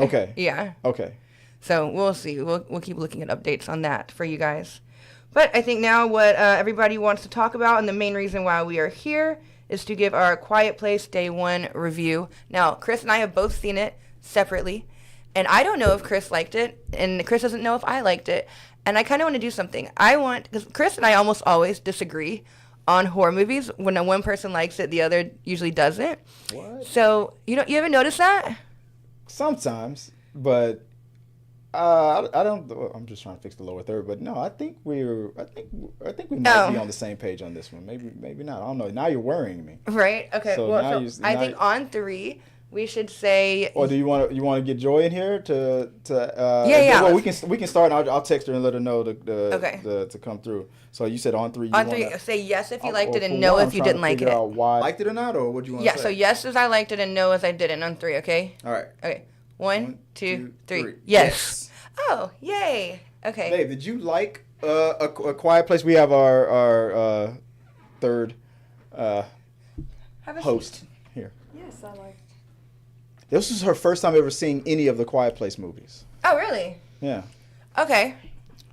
Okay. Yeah. Okay. So we'll see. We'll keep looking at updates on that for you guys. But I think now what everybody wants to talk about, and the main reason why we are here, is to give our Quiet Place Day 1 review. Now, Chris and I have both seen it separately, and I don't know if Chris liked it, and Chris doesn't know if I liked it, and I kind of want to do something. Because Chris and I almost always disagree on horror movies. When one person likes it, the other usually doesn't. What? So, you ever notice that? Sometimes, but I don't. I'm just trying to fix the lower third, but no, I think we might be on the same page on this one. Maybe not. I don't know. Now you're worrying me. Right. Okay. So I think on 3 we should say. Or do you want to get Joy in here to? Yeah. Well, we can start. And I'll text her and let her know to come through. So you said on 3. On 3, say yes if you liked it and no if you didn't like it. Why liked it or not, or what do you want to say? Yeah. So yes as I liked it and no as I didn't on 3. Okay. All right. Okay. 1, 2, 3. Yes. Oh, yay. Okay. Dave, did you like a Quiet Place? We have our third host here. Yes, I liked. This was her first time ever seeing any of the Quiet Place movies. Oh, really? Yeah. Okay.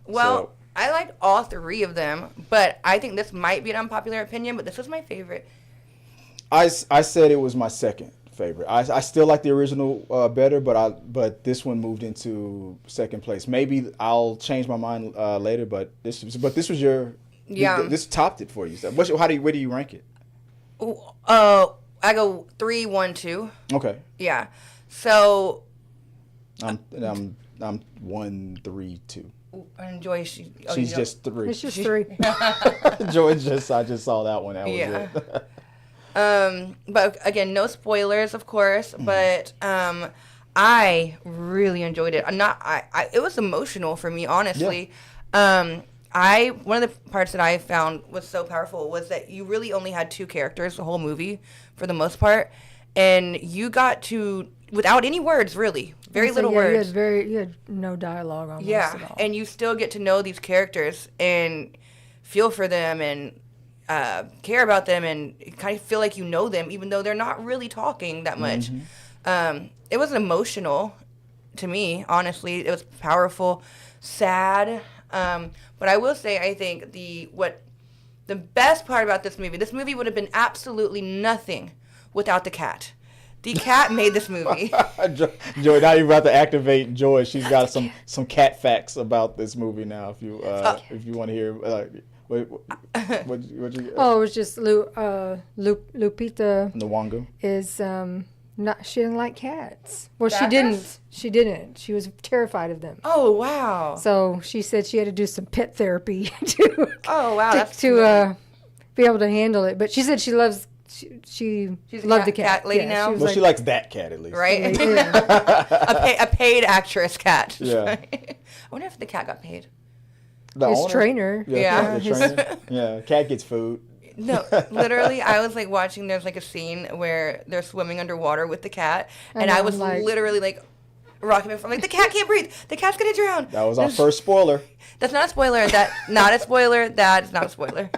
Well, I liked all 3 of them, but I think this might be an unpopular opinion, but this was my favorite. I said it was my second favorite. I still like the original better, but this one moved into second place. Maybe I'll change my mind later, but this was your this topped it for you. So where do you rank it? I go 3, 1, 2. Okay. Yeah. So I'm 1, 3, 2. And Joy, she's just 3. It's just 3. Joy I just saw that one. That was it. But again, no spoilers, of course. Mm-hmm. But I really enjoyed it. It was emotional for me, honestly. Yeah. One of the parts that I found was so powerful was that you really only had 2 characters the whole movie, for the most part, and you got to, without any words, really, very little words. You had no dialogue almost at all. And you still get to know these characters and feel for them and care about them and kind of feel like you know them, even though they're not really talking that much. Mm-hmm. It was emotional to me, honestly. It was powerful, sad. But I will say, I think the best part about this movie would have been absolutely nothing without the cat. The cat made this movie. Joy, now you're about to activate Joy. She's got some cat facts about this movie now. If you want to hear. What you? Oh, it was just Lupita Nyong'o is she didn't like cats. Well, she didn't. She was terrified of them. Oh wow! So she said she had to do some pet therapy to. Oh wow! to be able to handle it. But she said she loves. She's loved the cat lady now. She likes that cat at least, right? A paid actress cat. Yeah. I wonder if the cat got paid. His trainer. Yeah. Yeah. Cat gets food. No, literally, I was like watching. There's like a scene where they're swimming underwater with the cat, and I was literally like rocking it from like the cat can't breathe. The cat's gonna drown. That was our first spoiler. That's not a spoiler. That's not a spoiler.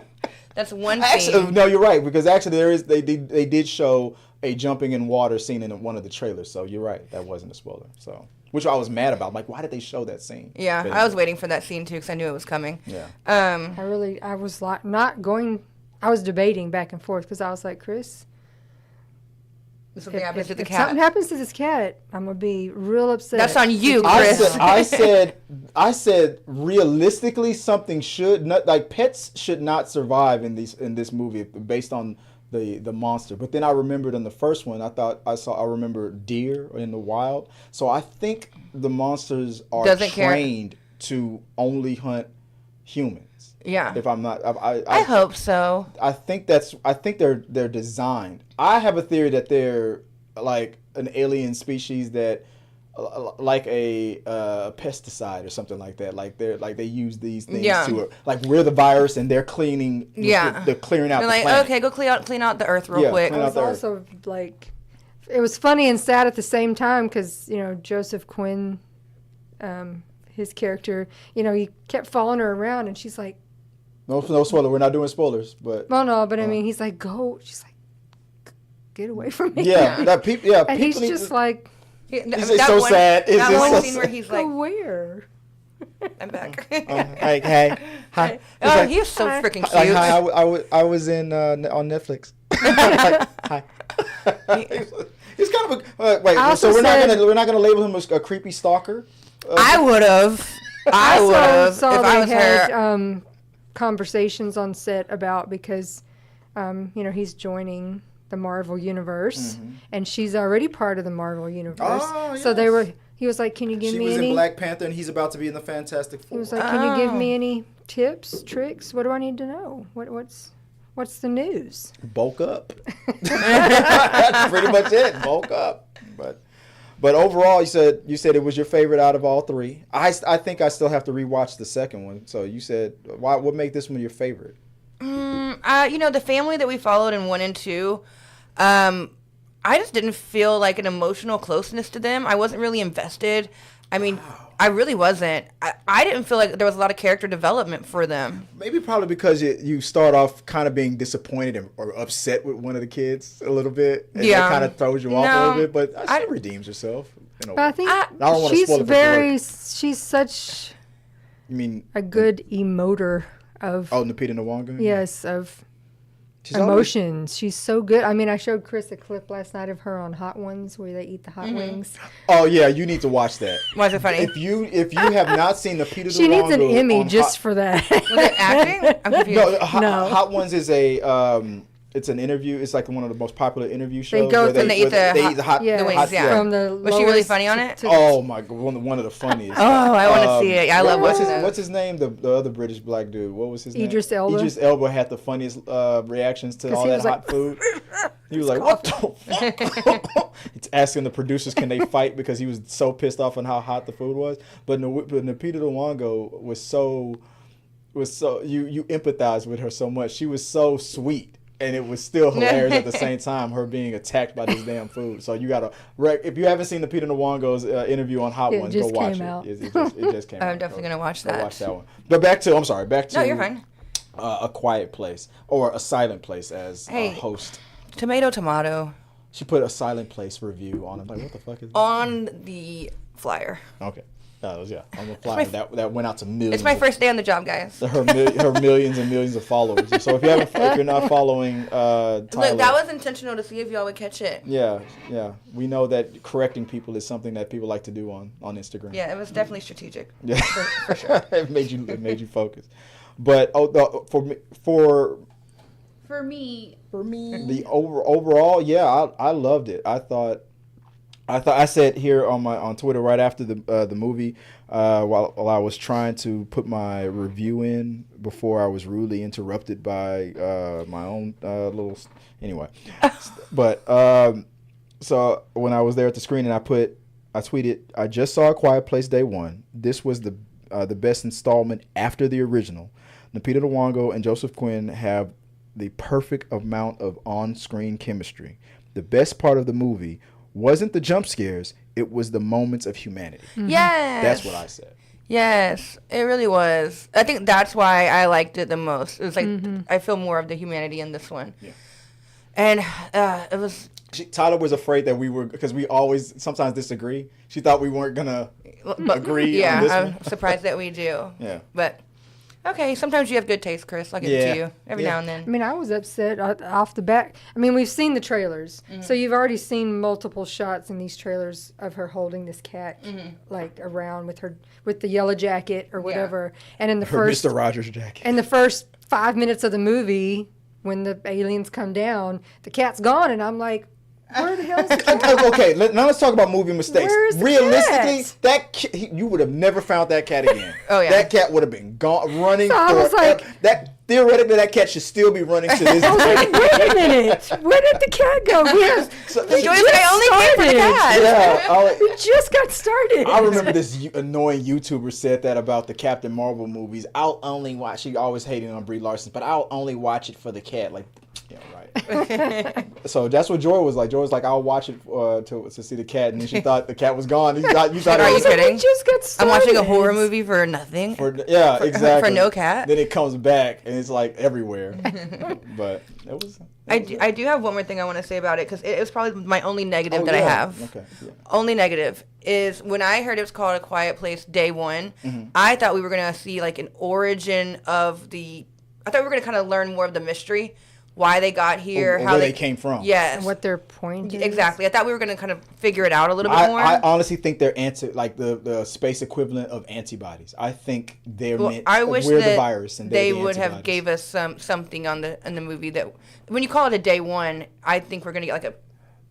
That's one scene. Actually, no, you're right, because actually they did show a jumping in water scene in one of the trailers. So you're right, that wasn't a spoiler. So. Which I was mad about. I'm like, why did they show that scene? Yeah, I was waiting for that scene too because I knew it was coming. Yeah. I was like I was debating back and forth because I was like, Chris, if something happens to the cat. If something happens to this cat, I'm gonna be real upset. That's on you, Chris. I said realistically something should not, like pets should not survive in this movie based on the monster. But then I remembered in the first one, I remember deer in the wild. So I think the monsters are trained to only hunt humans. Yeah. If I'm not, I hope so. I think they're designed. I have a theory that they're like an alien species that, like a pesticide or something like that. Like they use these things to we're the virus and they're cleaning. Yeah. They're clearing out. They're the like, planet. okay, go clean out the earth real quick. It was also like, it was funny and sad at the same time because Joseph Quinn, his character, he kept following her around and she's like. No spoiler. We're not doing spoilers, but. Well, no, but I mean, he's like, go. She's like, get away from me. Yeah, and he's just like. He's so sad. It's That just one so scene where he's like, where? I'm back. like, hey, hi. Oh, like, he's so freaking cute. like, hi, I was in on Netflix. Like, hi. He's kind of a wait. So we're not gonna label him a creepy stalker. I would have. I would have if I was they had her. conversations on set about because he's joining the Marvel universe and she's already part of the Marvel universe. Oh, So he was like, can you give she me was any? in Black Panther and he's about to be in the Fantastic Four. He was like, can you give me any tips, tricks? What do I need to know? What's the news? Bulk up. That's pretty much it. Bulk up. But overall, you said it was your favorite out of all three. I think I still have to rewatch the second one. So you said, what made this one your favorite? The family that we followed in 1 and 2, I just didn't feel like an emotional closeness to them. I wasn't really invested. I mean, I really wasn't. I didn't feel like there was a lot of character development for them. Maybe probably because you start off kind of being disappointed or upset with one of the kids a little bit. And that kind of throws you off a little bit. But she redeems herself. But I think I don't want to spoil it for she's such You mean a good emoter of Lupita Nyong'o? yes, of She's emotions. She's so good. I mean, I showed Chris a clip last night of her on Hot Ones where they eat the hot wings. Oh yeah, you need to watch that. Why is it funny? If you have not seen Lupita Nyong'o, She needs an Emmy just for that. Was it acting? I'm confused. No, Hot Ones is it's an interview. It's like one of the most popular interview shows. They go where and they eat the hot the wings. Yeah. From the Was she really lowest funny on it? Oh my god, one of the funniest. Oh, I want to see it. I love watching those. What's his name? The other British black dude. What was his name? Idris Elba. Idris Elba had the funniest reactions to all he that was hot food. He was like, "What the fuck?" It's asking the producers, "Can they fight?" Because he was so pissed off on how hot the food was. But Lupita Nyong'o was so you empathize with her so much. She was so sweet. And it was still hilarious at the same time, her being attacked by this damn food. So you gotta, if you haven't seen the Lupita Nyong'o's interview on Hot Ones, go watch it. It just came out. I'm definitely gonna watch that. Go watch that one. But back to No, you're fine. A Quiet Place or A Silent Place as a host. Tomato. She put A Silent Place review on it. Like, what the fuck is that? On the flyer. Okay. That was, on the flyer. That went out to millions. It's my first day on the job, guys. Her millions and millions of followers. So if you're not following Tyler, look, that was intentional to see if y'all would catch it. Yeah. We know that correcting people is something that people like to do on Instagram. Yeah, it was definitely strategic. Yeah, for sure. It made you focus. But for me, the overall, yeah, I loved it. I said here on Twitter right after the movie, while I was trying to put my review in before I was rudely interrupted by my own little anyway. But so when I was there at the screen and I tweeted, I just saw A Quiet Place day one. This was the best installment after the original. Lupita Nyong'o and Joseph Quinn have the perfect amount of on-screen chemistry. The best part of the movie wasn't the jump scares, it was the moments of humanity. Mm-hmm. Yes. That's what I said. Yes, it really was. I think that's why I liked it the most. It was like, I feel more of the humanity in this one. Yeah. And it was... Tyler was afraid that we were, because we always sometimes disagree. She thought we weren't going to agree on this one. I'm surprised that we do. Yeah. But... Okay, sometimes you have good taste, Chris. I'll give it to you every now and then. I mean, I was upset off the bat. I mean, we've seen the trailers. So you've already seen multiple shots in these trailers of her holding this cat, like, around with the yellow jacket or whatever. And in the first... Mr. Rogers jacket. In the first 5 minutes of the movie, when the aliens come down, the cat's gone. And I'm like, where the hell is the cat? Okay, now let's talk about movie mistakes. Where's the Realistically, cat? you would have never found that cat again. Oh, yeah. That cat would have been gone, running. So I was like... Theoretically, that cat should still be running to this I was day. like, wait a minute. Where did the cat go? I only came for the cat. Yeah, We just got started. I remember this annoying YouTuber said that about the Captain Marvel movies. I'll only watch. She always hating on Brie Larson, but I'll only watch it for the cat. Like, Yeah, right. So that's what Joy was like. Joy was like, I'll watch it to see the cat, and then she thought the cat was gone. You thought Are you it was, kidding? Just got I'm watching a started. horror movie for nothing. exactly. For no cat. Then it comes back, and it's like everywhere. But it was. I do have one more thing I want to say about it, because it was probably my only negative that I yeah. have. Okay. Yeah. Only negative is when I heard it was called A Quiet Place Day One, I thought we were going to see like an origin of I thought we were going to kind of learn more of the mystery, why they got here, Or how where they came from. Yes. And what their point is. Exactly. I thought we were going to kind of figure it out a little bit more. I honestly think they're like the space equivalent of antibodies. I think they're meant. I wish we're that the virus and they they're the would have antibodies. gave us something in the movie that when you call it a day one, I think we're gonna get like a.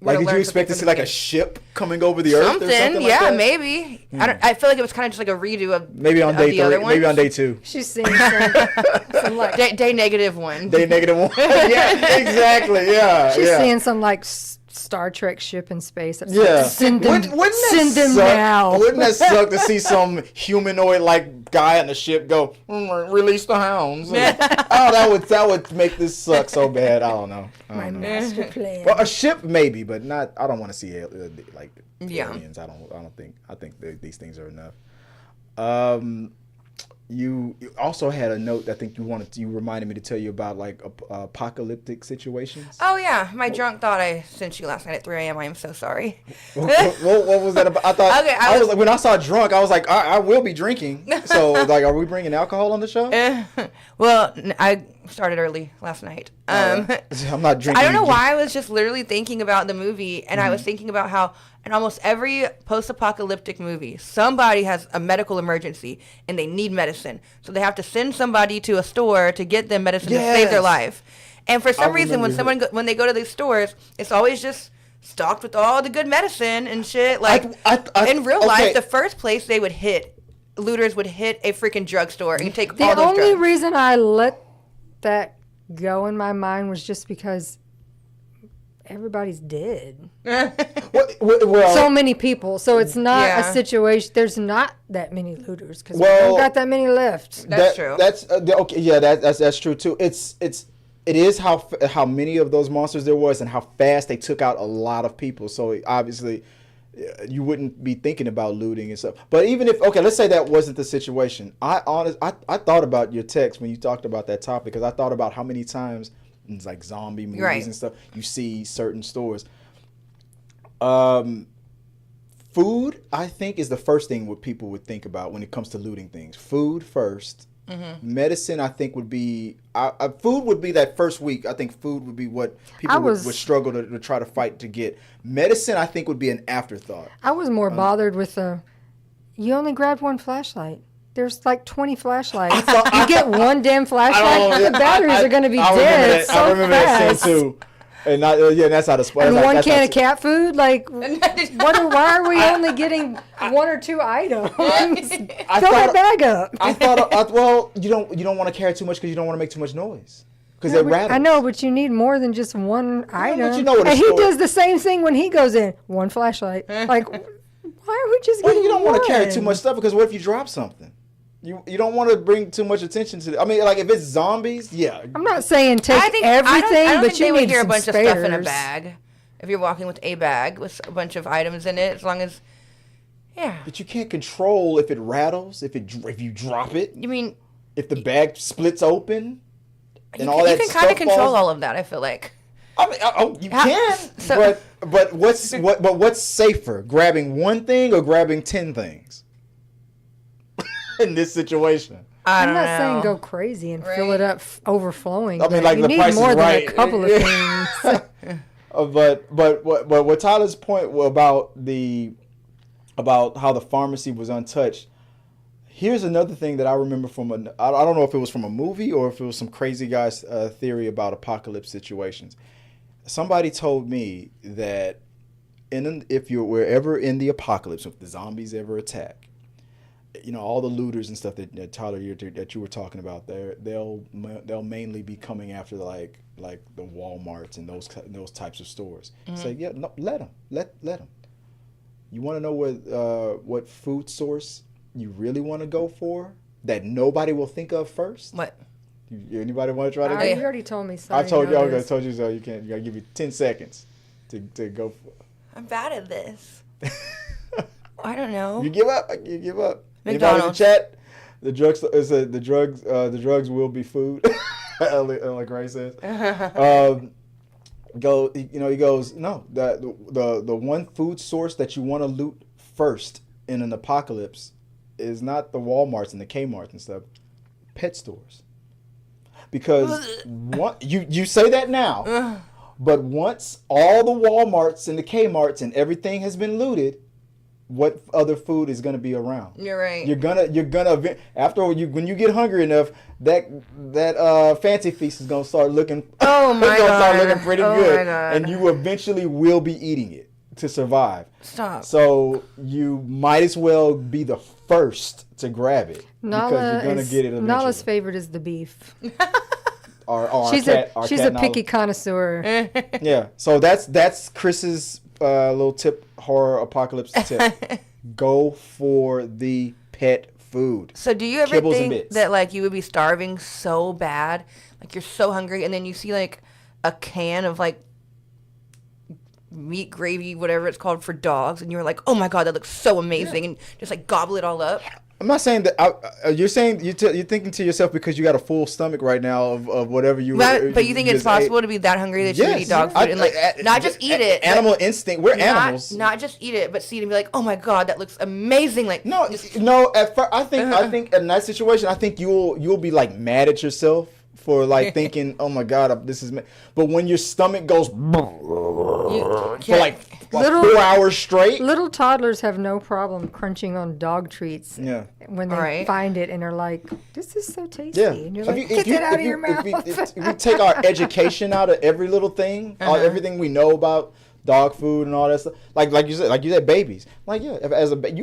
Like, did you expect to see like a ship coming over the Earth or something like yeah, that? maybe. I feel like it was kind of just like a redo of Maybe on day the other 3, maybe on ones. day 2. She's seeing some like Day negative one. Day -1. Yeah, exactly. Yeah, she's yeah. seeing some like Star Trek ship in space. That's Yeah. like, send them, Wouldn't that send them suck? now. Wouldn't that suck to see some humanoid like guy on the ship go, release the hounds? That would make this suck so bad. I don't know. My master plan. Well, a ship maybe, but not. I don't want to see like Yeah. aliens. I don't think. I think these things are enough. You also had a note. I think you reminded me to tell you about like apocalyptic situations. Oh yeah, my drunk thought I sent you last night at 3 a.m. I am so sorry. What was that about? I thought. Okay, I was like, when I saw drunk, I was like, I will be drinking. So like, are we bringing alcohol on the show? Well, I started early last night. I'm not drinking. I don't know why I was just literally thinking about the movie, and I was thinking about how in almost every post-apocalyptic movie, somebody has a medical emergency and they need medicine. So they have to send somebody to a store to get them medicine to save their Yes. life. And for some reason, when remember when they go to these stores, it's always just stocked with all the good medicine and shit. Like in real life, the first place they would hit, looters would hit a freaking drugstore and take The all those only drugs. reason I let that go in my mind was just because everybody's dead. Well, So many people. So it's not Yeah. a situation. There's not that many looters because we Well, don't got that many left. That's true. That's okay. Yeah, that's true too. It is how many of those monsters there was and how fast they took out a lot of people. So obviously, you wouldn't be thinking about looting and stuff. But even if let's say that wasn't the situation. I thought about your text when you talked about that topic because I thought about how many times it's like zombie movies Right. and stuff you see certain stores. Food, I think, is the first thing what people would think about when it comes to looting things. Food first. Medicine, I think, would be food would be that first week. I think food would be what people would struggle to try to fight to get. Medicine, I think, would be an afterthought. I was more bothered with you only grabbed one flashlight. There's like 20 flashlights. You get one damn flashlight, the batteries are going to be dead so I remember fast. that scene too. And that's how the And one can of cat food? Like, why are we only getting 1 or 2 items? Fill that bag up. I thought, well, you don't want to carry too much because you don't want to make too much noise. Because they're rattles. I know, but you need more than just one item. you know what a and he store- does the same thing when he goes in. One flashlight. Like, why are we just Well, getting you don't want to carry one? too much stuff because what if you drop something? You don't want to bring too much attention to it. I mean, like if it's zombies, yeah. I'm not saying take I don't everything, think but they you would need hear a some bunch spares. of stuff in a bag. If you're walking with a bag with a bunch of items in it, as long as, yeah. But you can't control if it rattles, if you drop it, You mean if the bag splits open, and all you that can stuff kind of control falls. all of that. I feel like. I mean, you can, so- but what's safer, grabbing one thing or grabbing 10 things in this situation? I I'm don't not know. saying go crazy and fill it up overflowing. I mean, but like you the need Price is more Right. than a couple of things. But what Tyler's point about how the pharmacy was untouched. Here's another thing that I remember from I don't know if it was from a movie or if it was some crazy guy's theory about apocalypse situations. Somebody told me that if you're ever in the apocalypse, if the zombies ever attack, all the looters and stuff that Tyler that you were talking about there, they'll mainly be coming after like the Walmarts and those types of stores. Mm-hmm. Say, yeah, no, let them. You want to know what food source you really want to go for that nobody will think of first? What? Anybody want to try to You go? already told me so. I told you. Okay, I told you so. You can't. You gotta give you 10 seconds to go. For I'm bad at this. I don't know. You give up. You give up. McDonald's. Anybody in the chat? The drugs. The drugs. The drugs will be food. Like Ray says. Go. You know. He goes. No. The one food source that you want to loot first in an apocalypse is not the Walmarts and the Kmarts and stuff. Pet stores. Because you say that now, but once all the Walmarts and the Kmarts and everything has been looted, what other food is going to be around? You're right. You're gonna after when you get hungry enough, that fancy feast is gonna start looking. Oh my god! Start looking pretty good, my god. and you eventually will be eating it to survive. Stop. So you might as well be the first to grab it because you're gonna get it eventually. Nala's favorite is the beef. She's a picky connoisseur. Yeah. So that's Chris's little tip, horror apocalypse tip. Go for the pet food. So do you ever Kibbles and think bits. that like you would be starving so bad, like you're so hungry, and then you see like a can of like meat gravy, whatever it's called for dogs, and you're like, oh my god, that looks so amazing, and just like gobble it all up? I'm not saying that. You're saying you're thinking to yourself because you got a full stomach right now of whatever you. But you think it's just possible ate. to be that hungry that you would eat dog food and like not just eat it. Animal instinct. We're animals. Not just eat it, but see it and be like, oh my god, that looks amazing. Like No. At first, I think in that situation, I think you'll be like mad at yourself for like thinking, oh my god, this is. But when your stomach goes for like 4 hours straight. Little toddlers have no problem crunching on dog treats. Yeah. When they find it and are like, "This is so tasty," Yeah. and you're like, "Get that out of your mouth." If we take our education out of every little thing, everything we know about dog food and all that stuff, like you said, babies. Like you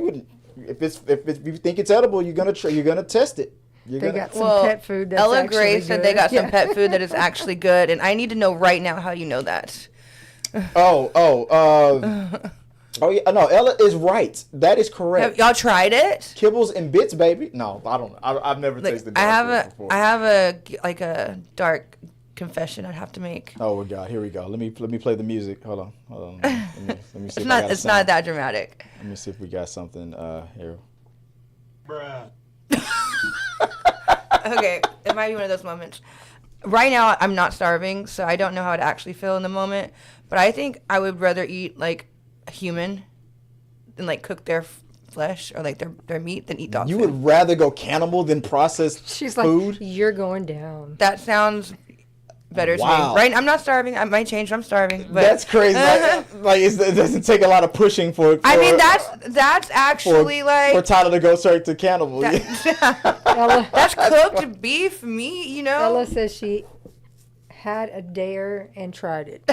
wouldn't if you think it's edible, you're gonna test it. They got some pet food that's Ella actually Gray said good. they got some pet food that is actually good, and I need to know right now how you know that. Oh yeah, no, Ella is right. That is correct. Have y'all tried it? Kibbles and bits, baby. No, I don't. I've never tasted. I dog food before. have a dark confession I'd have to make. Oh my God, here we go. Let me play the music. Hold on. Let me see. It's not that dramatic. Let me see if we got something here. Bruh. Okay, it might be one of those moments. Right now, I'm not starving, so I don't know how I'd actually feel in the moment. But I think I would rather eat like a human and like cook their flesh or like their meat than eat dog You food. would rather go cannibal than processed She's food? like, "You're going down." That sounds better to Wow. me. Right? I'm not starving. I might change. I'm starving. But That's crazy. Like it doesn't take a lot of pushing for I mean, that's actually for Tyler to go straight to cannibal. Ella, that's cooked beef, meat. You know. Ella says she had a dare and tried it.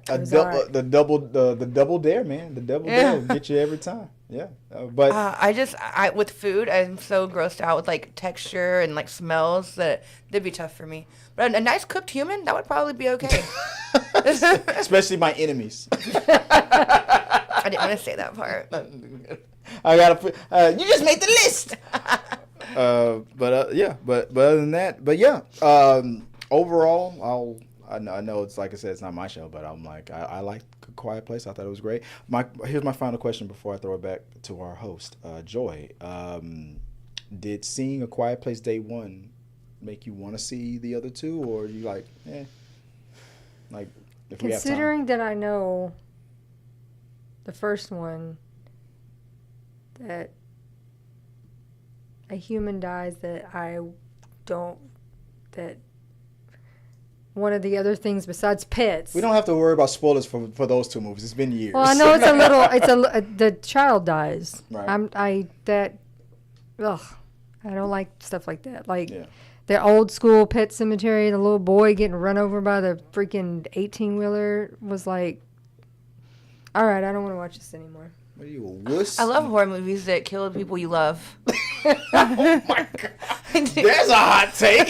The double dare, man. The double dare will get you every time. Yeah, but I with food, I'm so grossed out with like texture and like smells that it'd be tough for me. But a nice cooked human, that would probably be okay. especially my enemies. I didn't want to say that part. I gotta put. You just made the list. But other than that, but yeah. Overall, I know it's like I said, it's not my show, but I'm like I like A Quiet Place. I thought it was great. Here's my final question before I throw it back to our host, Joy. Did seeing A Quiet Place day one make you want to see the other two, or are you like, like if we have time? Considering that I know the first one, that a human dies, that one of the other things besides pets. We don't have to worry about spoilers for those two movies. It's been years. Well, I know the child dies. Right. I don't like stuff like that. Like Yeah. the old school Pet Cemetery, the little boy getting run over by the freaking 18-wheeler was like, all right, I don't want to watch this anymore. What are you, a wuss? I love horror movies that kill the people you love. Oh my God. There's a hot take.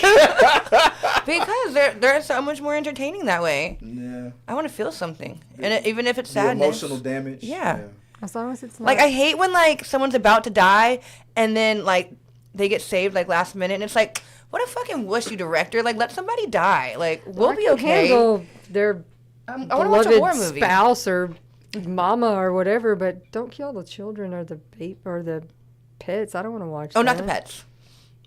Because they're so much more entertaining that way. Yeah. I want to feel something, and even if it's The sadness. emotional damage. Yeah. As long as it's not. Like I hate when like someone's about to die and then like they get saved like last minute, and it's like, What a fucking wussy director. Like, let somebody die. Like, we'll I be can okay. handle their I want to watch a horror beloved movie. spouse or mama or whatever, but don't kill the children or the pets. I don't want to watch. Oh, that. not the pets.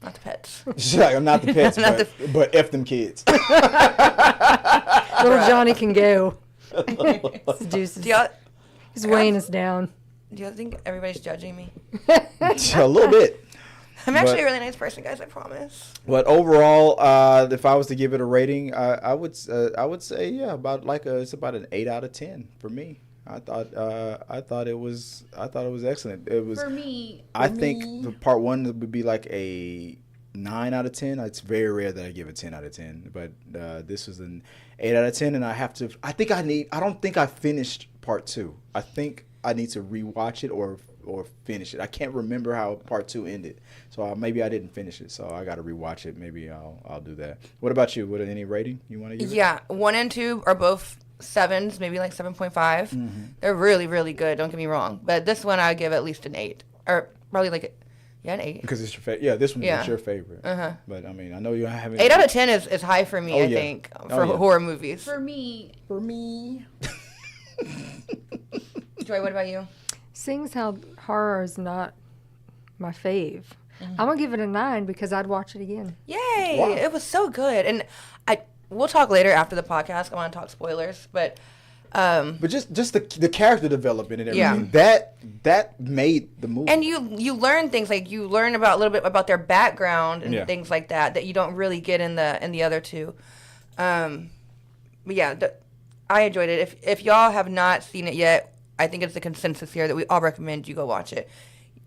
Not the pets. She's like, I'm not the pets, Not but F them kids. Little Johnny can go. Seduces. Do y'all, He's weighing us down. do y'all think everybody's judging me? A little bit. I'm actually But- a really nice person, guys. I promise. But overall, if I was to give it a rating, I would say about it's about an 8 out of 10 for me. I thought it was excellent. It was For me, I think the part one would be like a 9 out of 10. It's very rare that I give a 10 out of 10, but this was an 8 out of 10, and I don't think I finished part two. I think I need to rewatch it or finish it. I can't remember how part two ended, so maybe I didn't finish it. So I got to rewatch it. Maybe I'll do that. What about you? Any rating you want to give it? Yeah, 1 and 2 are both 7s, maybe like 7.5. They're really, really good. Don't get me wrong, but this one I give at least an 8, or probably like an 8. Because it's your favorite. Yeah, this one Yeah. is your favorite. But I mean, I know you haven't. 8 out of 10 is high for me. Oh, I yeah. think Oh, for yeah. horror movies. for me, Joy, what about you? Seeing as how horror is not my fave, I'm gonna give it a 9 because I'd watch it again. Yay! Wow. It was so good, and we'll talk later after the podcast. I want to talk spoilers, but But just the character development and everything Yeah. that made the movie. and you learn things, like you learn about a little bit about their background and Yeah. things like that you don't really get in the other two. But yeah, I enjoyed it. If y'all have not seen it yet, I think it's the consensus here that we all recommend you go watch it.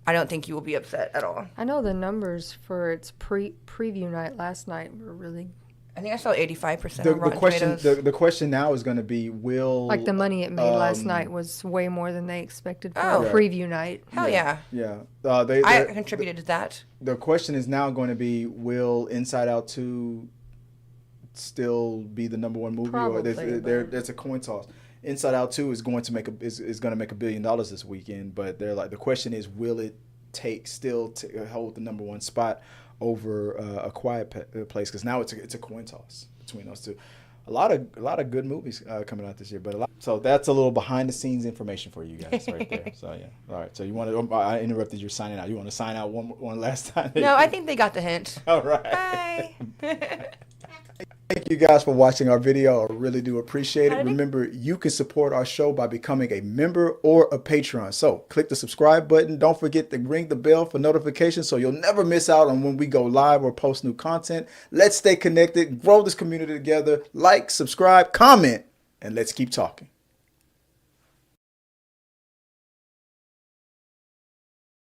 I don't think you will be upset at all. I know the numbers for its preview night last night were really I think I saw 85% the on Rotten question Tomatoes. the question now is going to be like the money it made last um, night was way more than they expected for Oh. a preview night. Hell yeah. Yeah. I contributed to that. The question is now going to be, will Inside Out 2 still be the number one movie, or Probably, there's a coin toss. Inside Out 2 is going to make $1 billion this weekend, but they're like, the question is, will it hold the number one spot over A Quiet Place? Because now it's a coin toss between those two. A lot of good movies coming out this year, so that's a little behind the scenes information for you guys right there. So yeah, all right. So you want to? I interrupted your signing out. You want to sign out one last time? No, I think they got the hint. All right. Bye. Thank you guys for watching our video. I really do appreciate it. Remember, you can support our show by becoming a member or a Patreon. So click the subscribe button. Don't forget to ring the bell for notifications so you'll never miss out on when we go live or post new content. Let's stay connected, grow this community together. Like, subscribe, comment, and let's keep talking.